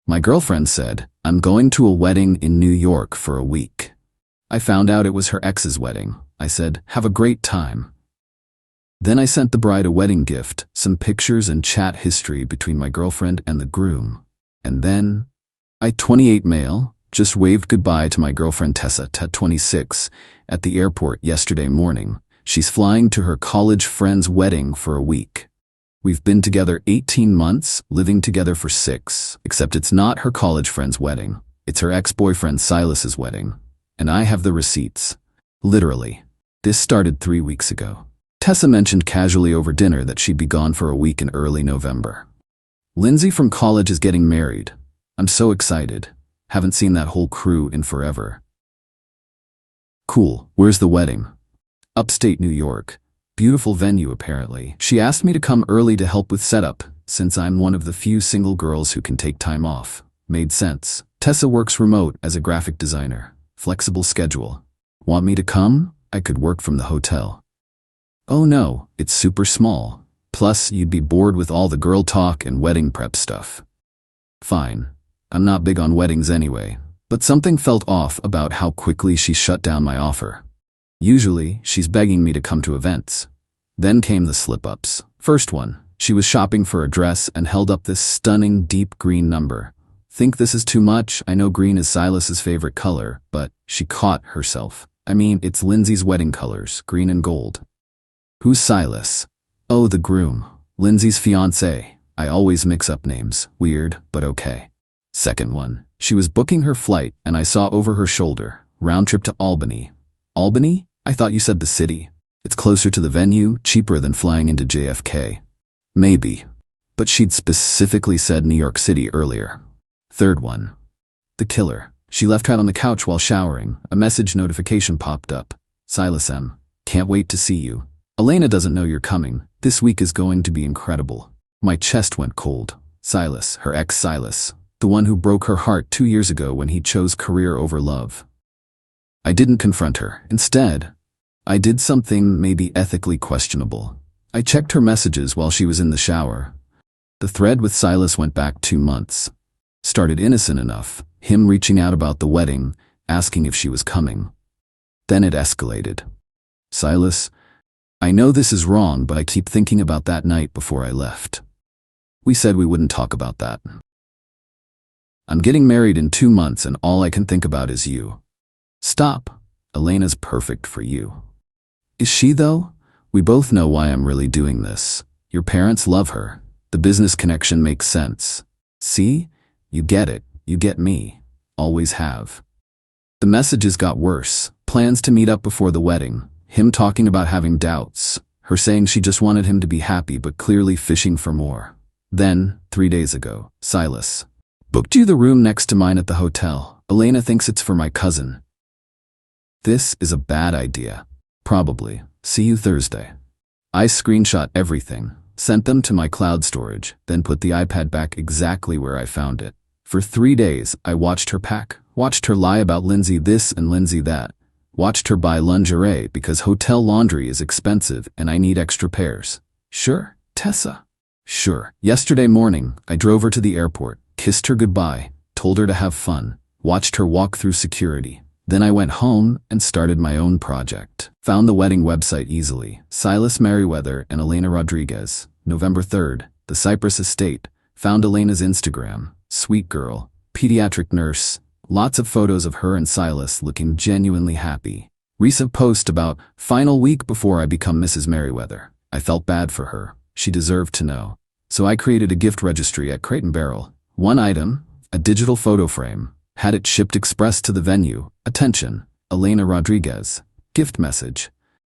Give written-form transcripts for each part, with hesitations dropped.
My girlfriend said, "I'm going to a wedding in New York for a week." I found out it was her ex's wedding. I said, "Have a great time." Then I sent the bride a wedding gift, some pictures and chat history between my girlfriend and the groom. And then, I, 28 male, just waved goodbye to my girlfriend Tessa, 26, at the airport yesterday morning. She's flying to her college friend's wedding for a week. We've been together 18 months, living together for 6, except it's not her college friend's wedding. It's her ex-boyfriend Silas's wedding. And I have the receipts. Literally. This started 3 weeks ago. Tessa mentioned casually over dinner that she'd be gone for a week in early November. Lindsay from college is getting married. I'm so excited. Haven't seen that whole crew in forever. Cool. Where's the wedding? Upstate New York. Beautiful venue apparently. She asked me to come early to help with setup, since I'm one of the few single girls who can take time off. Made sense. Tessa works remote as a graphic designer. Flexible schedule. Want me to come? I could work from the hotel. Oh no, it's super small. Plus, you'd be bored with all the girl talk and wedding prep stuff. Fine. I'm not big on weddings anyway, but something felt off about how quickly she shut down my offer. Usually, she's begging me to come to events. Then came the slip-ups. First one, she was shopping for a dress and held up this stunning deep green number. Think this is too much? I know green is Silas's favorite color, but she caught herself. I mean, it's Lindsay's wedding colors, green and gold. Who's Silas? Oh, the groom. Lindsay's fiancé. I always mix up names. Weird, but okay. Second one. She was booking her flight and I saw over her shoulder. Round trip to Albany. Albany? I thought you said the city. It's closer to the venue, cheaper than flying into JFK. Maybe. But she'd specifically said New York City earlier. Third one. The killer. She left out on the couch while showering. A message notification popped up. Silas M. Can't wait to see you. Elena doesn't know you're coming. This week is going to be incredible. My chest went cold. Silas, her ex Silas. The one who broke her heart 2 years ago when he chose career over love. I didn't confront her. Instead, I did something maybe ethically questionable. I checked her messages while she was in the shower. The thread with Silas went back 2 months. Started innocent enough, him reaching out about the wedding, asking if she was coming. Then it escalated. Silas, I know this is wrong, but I keep thinking about that night before I left. We said we wouldn't talk about that. I'm getting married in 2 months and all I can think about is you. Stop. Elena's perfect for you. Is she though? We both know why I'm really doing this. Your parents love her. The business connection makes sense. See? You get it. You get me. Always have. The messages got worse. Plans to meet up before the wedding. Him talking about having doubts. Her saying she just wanted him to be happy but clearly fishing for more. Then, 3 days ago, Silas. Booked you the room next to mine at the hotel. Elena thinks it's for my cousin. This is a bad idea. Probably. See you Thursday. I screenshot everything, sent them to my cloud storage, then put the iPad back exactly where I found it. For 3 days, I watched her pack, watched her lie about Lindsay this and Lindsay that, watched her buy lingerie because hotel laundry is expensive and I need extra pairs. Sure, Tessa. Sure. Yesterday morning, I drove her to the airport, kissed her goodbye, told her to have fun, watched her walk through security. Then I went home and started my own project. Found the wedding website easily. Silas Merriweather and Elena Rodriguez. November 3rd, the Cypress Estate. Found Elena's Instagram. Sweet girl. Pediatric nurse. Lots of photos of her and Silas looking genuinely happy. Recent post about final week before I become Mrs. Merriweather. I felt bad for her. She deserved to know. So I created a gift registry at Crate & Barrel. 1 item, a digital photo frame. Had it shipped express to the venue. Attention, Elena Rodriguez. Gift message.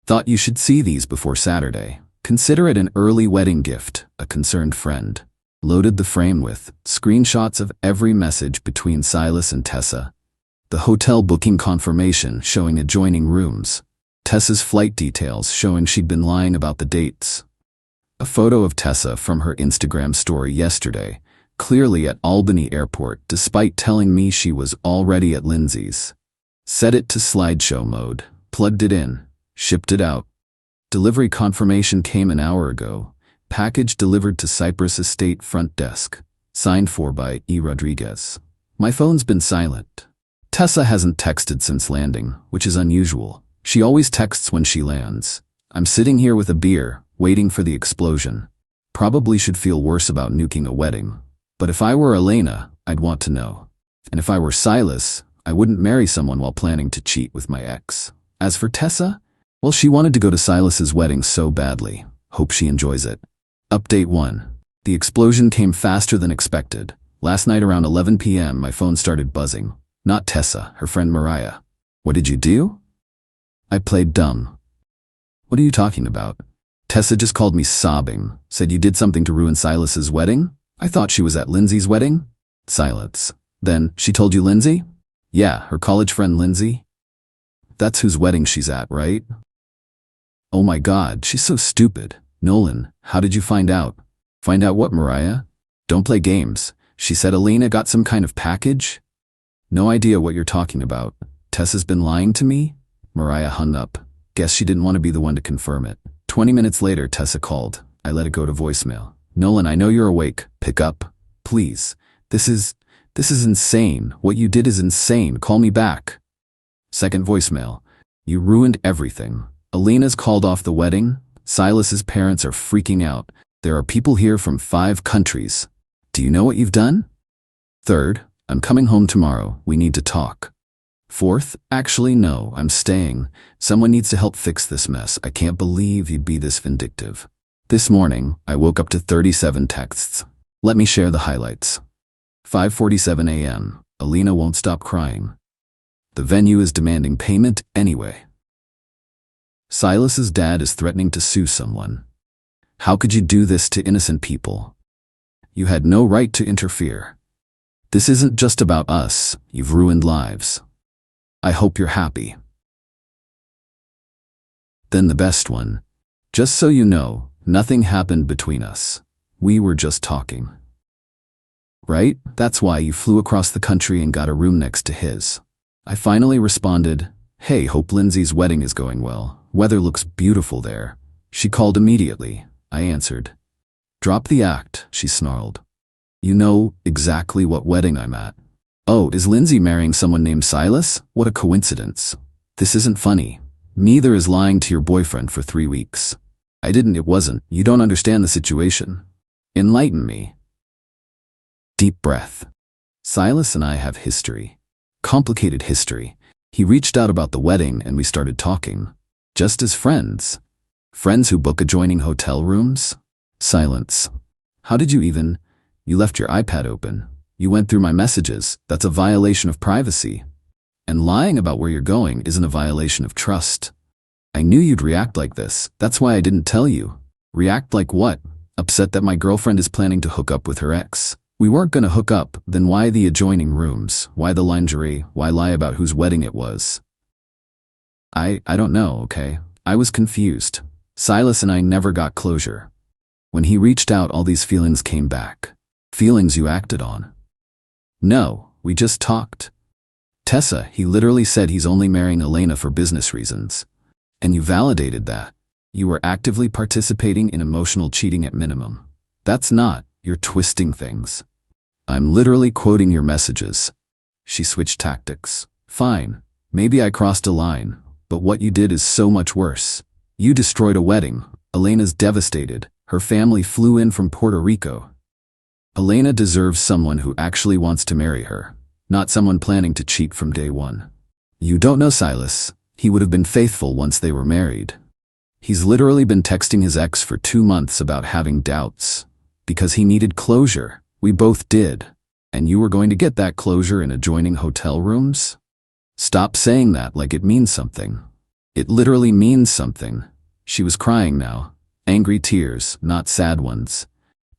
Thought you should see these before Saturday. Consider it an early wedding gift, a concerned friend. Loaded the frame with screenshots of every message between Silas and Tessa. The hotel booking confirmation showing adjoining rooms. Tessa's flight details showing she'd been lying about the dates. A photo of Tessa from her Instagram story yesterday, clearly at Albany Airport despite telling me she was already at Lindsay's. Set it to slideshow mode, plugged it in, shipped it out. Delivery confirmation came an hour ago. Package delivered to Cypress Estate front desk. Signed for by E. Rodriguez. My phone's been silent. Tessa hasn't texted since landing, which is unusual. She always texts when she lands. I'm sitting here with a beer, waiting for the explosion. Probably should feel worse about nuking a wedding. But if I were Elena, I'd want to know. And if I were Silas, I wouldn't marry someone while planning to cheat with my ex. As for Tessa, well, she wanted to go to Silas's wedding so badly. Hope she enjoys it. Update 1. The explosion came faster than expected. Last night around 11 p.m. my phone started buzzing. Not Tessa, her friend Mariah. What did you do? I played dumb. What are you talking about? Tessa just called me sobbing, said you did something to ruin Silas's wedding? I thought she was at Lindsay's wedding? Silence. Then, she told you Lindsay? Yeah, her college friend Lindsay. That's whose wedding she's at, right? Oh my God, she's so stupid. Nolan, how did you find out? Find out what, Mariah? Don't play games. She said Elena got some kind of package? No idea what you're talking about. Tessa's been lying to me? Mariah hung up. Guess she didn't want to be the one to confirm it. 20 minutes later, Tessa called. I let it go to voicemail. Nolan, I know you're awake. Pick up. Please. This is insane. What you did is insane. Call me back. Second voicemail. You ruined everything. Elena's called off the wedding. Silas's parents are freaking out. There are people here from 5 countries. Do you know what you've done? Third, I'm coming home tomorrow. We need to talk. Fourth, actually no, I'm staying. Someone needs to help fix this mess. I can't believe you'd be this vindictive. This morning, I woke up to 37 texts. Let me share the highlights. 5:47 a.m. Elena won't stop crying. The venue is demanding payment anyway. Silas's dad is threatening to sue someone. How could you do this to innocent people? You had no right to interfere. This isn't just about us. You've ruined lives. I hope you're happy. Then the best one. Just so you know, nothing happened between us. We were just talking. Right? That's why you flew across the country and got a room next to his. I finally responded, hey, hope Lindsay's wedding is going well. Weather looks beautiful there. She called immediately. I answered. Drop the act, she snarled. You know exactly what wedding I'm at. Oh, is Lindsay marrying someone named Silas? What a coincidence. This isn't funny. Neither is lying to your boyfriend for 3 weeks. It wasn't. You don't understand the situation. Enlighten me. Deep breath. Silas and I have history. Complicated history. He reached out about the wedding and we started talking. Just as friends. Friends who book adjoining hotel rooms? Silence. How did you even? You left your iPad open. You went through my messages. That's a violation of privacy. And lying about where you're going isn't a violation of trust. I knew you'd react like this. That's why I didn't tell you. React like what? Upset that my girlfriend is planning to hook up with her ex. We weren't gonna hook up, then why the adjoining rooms? Why the lingerie? Why lie about whose wedding it was? I don't know, okay? I was confused. Silas and I never got closure. When he reached out, all these feelings came back. Feelings you acted on. No, we just talked. Tessa, he literally said he's only marrying Elena for business reasons. And you validated that. You were actively participating in emotional cheating at minimum. That's not, you're twisting things. I'm literally quoting your messages. She switched tactics. Fine, maybe I crossed a line, but what you did is so much worse. You destroyed a wedding. Elena's devastated. Her family flew in from Puerto Rico. Elena deserves someone who actually wants to marry her, not someone planning to cheat from day one. You don't know Silas. He would have been faithful once they were married. He's literally been texting his ex for 2 months about having doubts. Because he needed closure. We both did. And you were going to get that closure in adjoining hotel rooms? Stop saying that like it means something. It literally means something. She was crying now. Angry tears, not sad ones.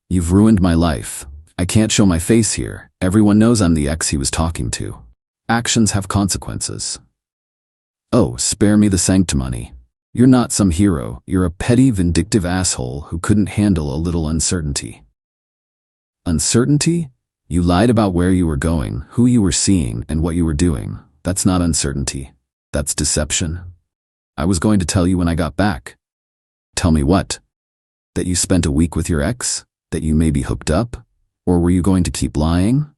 You've ruined my life. I can't show my face here. Everyone knows I'm the ex he was talking to. Actions have consequences. Oh, spare me the sanctimony. You're not some hero. You're a petty, vindictive asshole who couldn't handle a little uncertainty. Uncertainty? You lied about where you were going, who you were seeing, and what you were doing. That's not uncertainty. That's deception. I was going to tell you when I got back. Tell me what? That you spent a week with your ex? That you maybe hooked up? Or were you going to keep lying?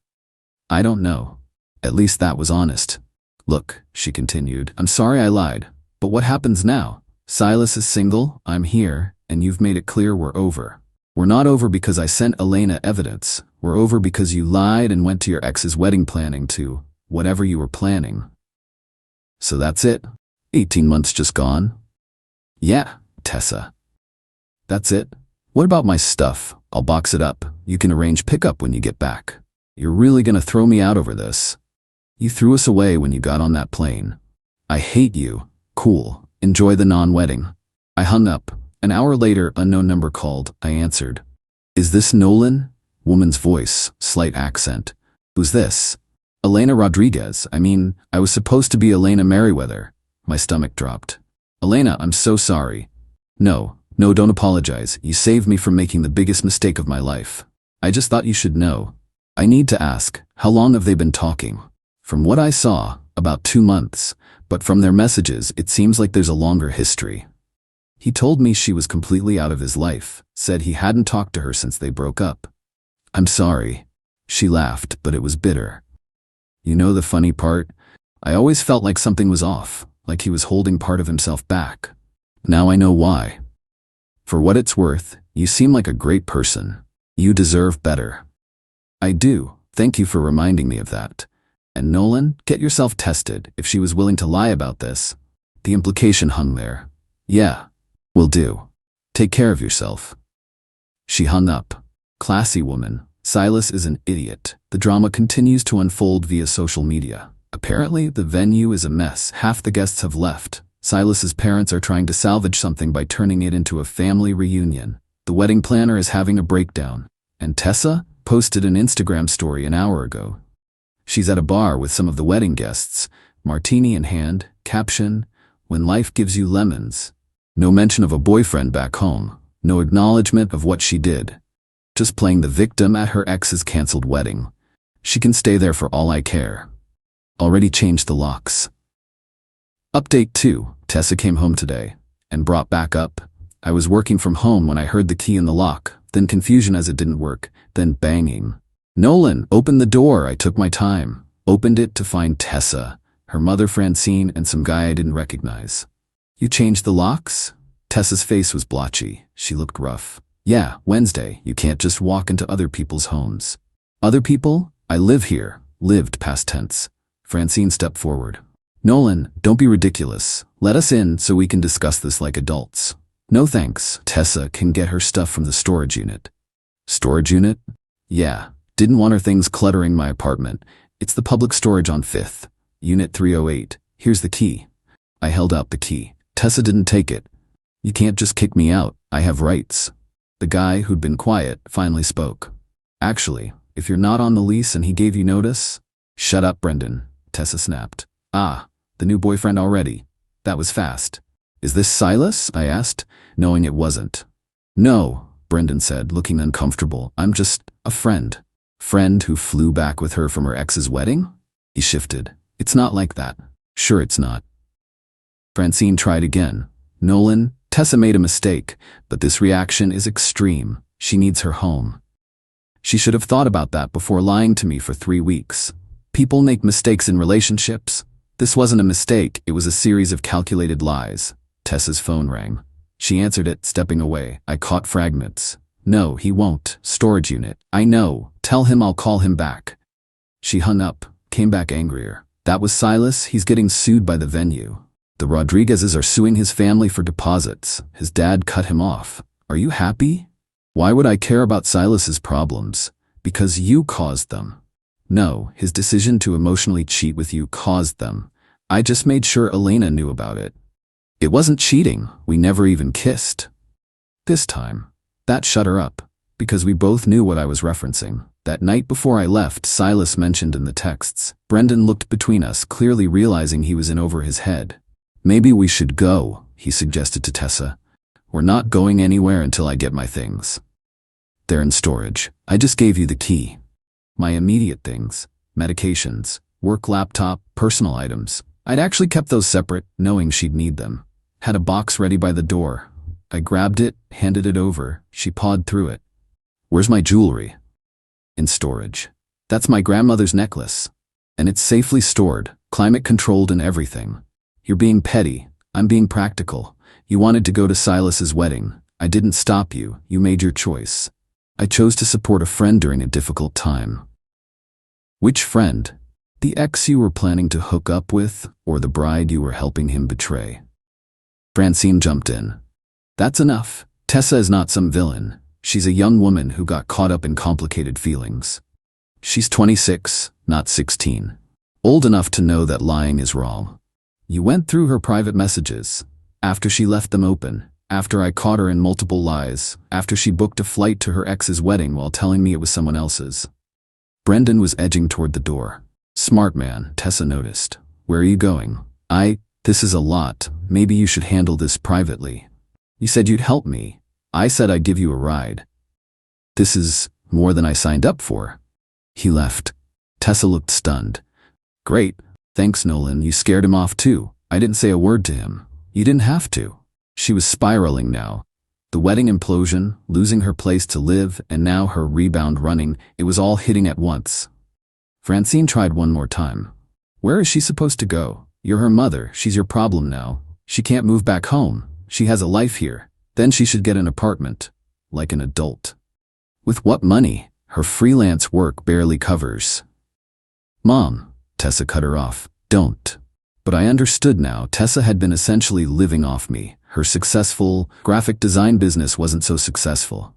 I don't know. At least that was honest. Look, she continued, I'm sorry I lied, but what happens now? Silas is single, I'm here, and you've made it clear we're over. We're not over because I sent Elena evidence. We're over because you lied and went to your ex's wedding planning to whatever you were planning. So that's it? 18 months just gone? Yeah, Tessa. That's it? What about my stuff? I'll box it up. You can arrange pickup when you get back. You're really gonna throw me out over this? You threw us away when you got on that plane. I hate you. Cool. Enjoy the non-wedding. I hung up. An hour later, unknown number called. I answered. Is this Nolan? Woman's voice, slight accent. Who's this? Elena Rodriguez. I was supposed to be Elena Merriweather. My stomach dropped. Elena, I'm so sorry. No, don't apologize. You saved me from making the biggest mistake of my life. I just thought you should know. I need to ask, how long have they been talking? From what I saw, about 2 months, but from their messages, it seems like there's a longer history. He told me she was completely out of his life, said he hadn't talked to her since they broke up. I'm sorry. She laughed, but it was bitter. You know the funny part? I always felt like something was off, like he was holding part of himself back. Now I know why. For what it's worth, you seem like a great person. You deserve better. I do. Thank you for reminding me of that. And Nolan, get yourself tested if she was willing to lie about this. The implication hung there. Yeah, will do. Take care of yourself. She hung up. Classy woman. Silas is an idiot. The drama continues to unfold via social media. Apparently, the venue is a mess. Half the guests have left. Silas's parents are trying to salvage something by turning it into a family reunion. The wedding planner is having a breakdown. And Tessa posted an Instagram story an hour ago. She's at a bar with some of the wedding guests, martini in hand, caption, when life gives you lemons. No mention of a boyfriend back home, no acknowledgement of what she did. Just playing the victim at her ex's canceled wedding. She can stay there for all I care. Already changed the locks. Update 2. Tessa came home today and brought back up. I was working from home when I heard the key in the lock, then confusion as it didn't work, then banging. Nolan, open the door. I took my time. Opened it to find Tessa, her mother Francine, and some guy I didn't recognize. You changed the locks? Tessa's face was blotchy. She looked rough. Yeah, Wednesday. You can't just walk into other people's homes. Other people? I live here. Lived past tense. Francine stepped forward. Nolan, don't be ridiculous. Let us in so we can discuss this like adults. No thanks. Tessa can get her stuff from the storage unit. Storage unit? Yeah. Didn't want her things cluttering my apartment. It's the public storage on 5th. Unit 308. Here's the key. I held out the key. Tessa didn't take it. You can't just kick me out. I have rights. The guy who'd been quiet finally spoke. Actually, if you're not on the lease and he gave you notice... Shut up, Brendan. Tessa snapped. Ah, the new boyfriend already. That was fast. Is this Silas? I asked, knowing it wasn't. No, Brendan said, looking uncomfortable. I'm just a friend. Friend who flew back with her from her ex's wedding? He shifted. It's not like that. Sure it's not. Francine tried again. Nolan, Tessa made a mistake, but this reaction is extreme. She needs her home. She should have thought about that before lying to me for 3 weeks. People make mistakes in relationships. This wasn't a mistake, it was a series of calculated lies. Tessa's phone rang. She answered it, stepping away. I caught fragments. No, he won't. Storage unit. I know. Tell him I'll call him back. She hung up, came back angrier. That was Silas. He's getting sued by the venue. The Rodriguezes are suing his family for deposits. His dad cut him off. Are you happy? Why would I care about Silas's problems? Because you caused them. No, his decision to emotionally cheat with you caused them. I just made sure Elena knew about it. It wasn't cheating. We never even kissed. This time. That shut her up, because we both knew what I was referencing. That night before I left, Silas mentioned in the texts. Brendan looked between us, clearly realizing he was in over his head. Maybe we should go, he suggested to Tessa. We're not going anywhere until I get my things. They're in storage. I just gave you the key. My immediate things, medications, work laptop, personal items. I'd actually kept those separate, knowing she'd need them. Had a box ready by the door. I grabbed it, handed it over. She pawed through it. Where's my jewelry? In storage. That's my grandmother's necklace. And it's safely stored, climate controlled and everything. You're being petty. I'm being practical. You wanted to go to Silas's wedding. I didn't stop you. You made your choice. I chose to support a friend during a difficult time. Which friend? The ex you were planning to hook up with, or the bride you were helping him betray? Francine jumped in. That's enough. Tessa is not some villain. She's a young woman who got caught up in complicated feelings. She's 26, not 16. Old enough to know that lying is wrong. You went through her private messages. After she left them open. After I caught her in multiple lies. After she booked a flight to her ex's wedding while telling me it was someone else's. Brendan was edging toward the door. Smart man, Tessa noticed. Where are you going? This is a lot. Maybe you should handle this privately. You said you'd help me. I said I'd give you a ride. This is more than I signed up for. He left. Tessa looked stunned. Great. Thanks, Nolan. You scared him off too. I didn't say a word to him. You didn't have to. She was spiraling now. The wedding implosion, losing her place to live, and now her rebound running, it was all hitting at once. Francine tried one more time. Where is she supposed to go? You're her mother. She's your problem now. She can't move back home. She has a life here. Then she should get an apartment. Like an adult. With what money? Her freelance work barely covers. Mom, Tessa cut her off. Don't. But I understood now. Tessa had been essentially living off me. Her successful graphic design business wasn't so successful.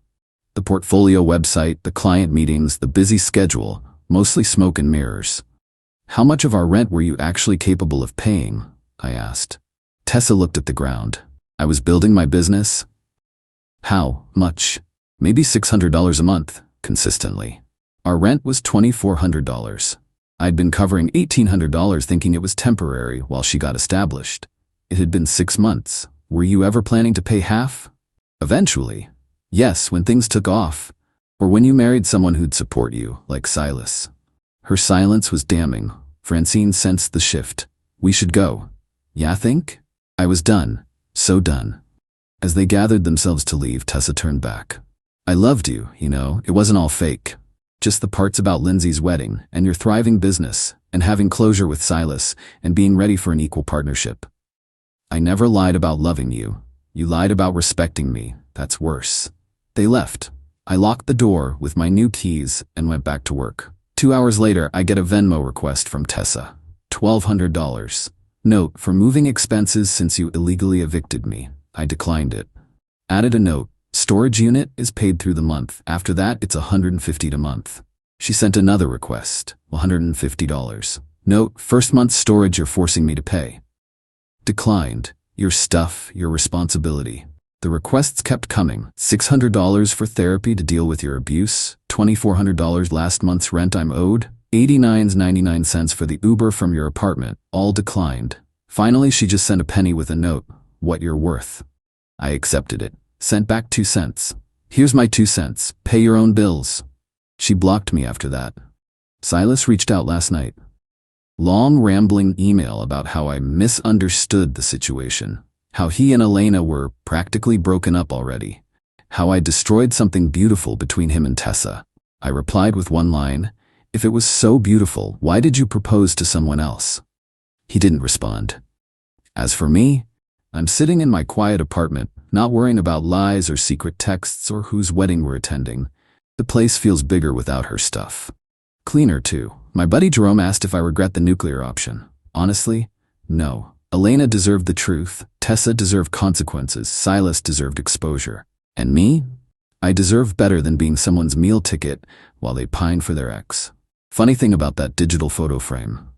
The portfolio website, the client meetings, the busy schedule, mostly smoke and mirrors. How much of our rent were you actually capable of paying? I asked. Tessa looked at the ground. I was building my business. How much? Maybe $600 a month, consistently. Our rent was $2,400. I'd been covering $1,800 thinking it was temporary while she got established. It had been 6 months. Were you ever planning to pay half? Eventually. Yes, when things took off. Or when you married someone who'd support you, like Silas. Her silence was damning. Francine sensed the shift. We should go. Yeah, think? I was done. So done. As they gathered themselves to leave, Tessa turned back. I loved you, you know, it wasn't all fake. Just the parts about Lindsay's wedding, and your thriving business, and having closure with Silas, and being ready for an equal partnership. I never lied about loving you. You lied about respecting me. That's worse. They left. I locked the door with my new keys and went back to work. 2 hours later, I get a Venmo request from Tessa. $1,200. Note, for moving expenses since you illegally evicted me. I declined it. Added a note. Storage unit is paid through the month. After that, it's $150 a month. She sent another request. $150. Note, first month's storage you're forcing me to pay. Declined. Your stuff, your responsibility. The requests kept coming. $600 for therapy to deal with your abuse. $2,400 last month's rent I'm owed. $89.99 for the Uber from your apartment. All declined. Finally, she just sent a penny with a note. What you're worth. I accepted it. Sent back 2 cents. Here's my 2 cents. Pay your own bills. She blocked me after that. Silas reached out last night. Long rambling email about how I misunderstood the situation. How he and Elena were practically broken up already. How I destroyed something beautiful between him and Tessa. I replied with one line. If it was so beautiful, why did you propose to someone else? He didn't respond. As for me, I'm sitting in my quiet apartment, not worrying about lies or secret texts or whose wedding we're attending. The place feels bigger without her stuff. Cleaner, too. My buddy Jerome asked if I regret the nuclear option. Honestly, no. Elena deserved the truth. Tessa deserved consequences. Silas deserved exposure. And me? I deserve better than being someone's meal ticket while they pine for their ex. Funny thing about that digital photo frame.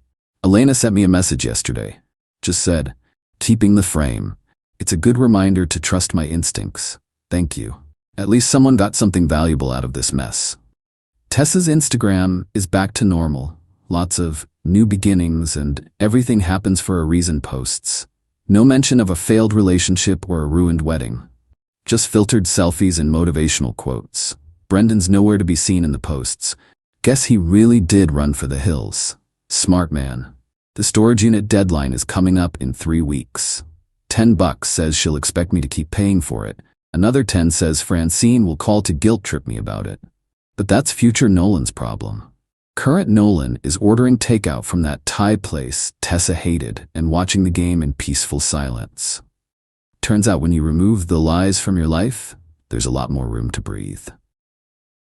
Elena sent me a message yesterday. Just said, keeping the frame. It's a good reminder to trust my instincts. Thank you. At least someone got something valuable out of this mess. Tessa's Instagram is back to normal. Lots of new beginnings and everything happens for a reason posts. No mention of a failed relationship or a ruined wedding. Just filtered selfies and motivational quotes. Brendan's nowhere to be seen in the posts. Guess he really did run for the hills. Smart man. The storage unit deadline is coming up in 3 weeks. $10 says she'll expect me to keep paying for it. Another 10 says Francine will call to guilt trip me about it. But that's future Nolan's problem. Current Nolan is ordering takeout from that Thai place Tessa hated and watching the game in peaceful silence. Turns out when you remove the lies from your life, there's a lot more room to breathe.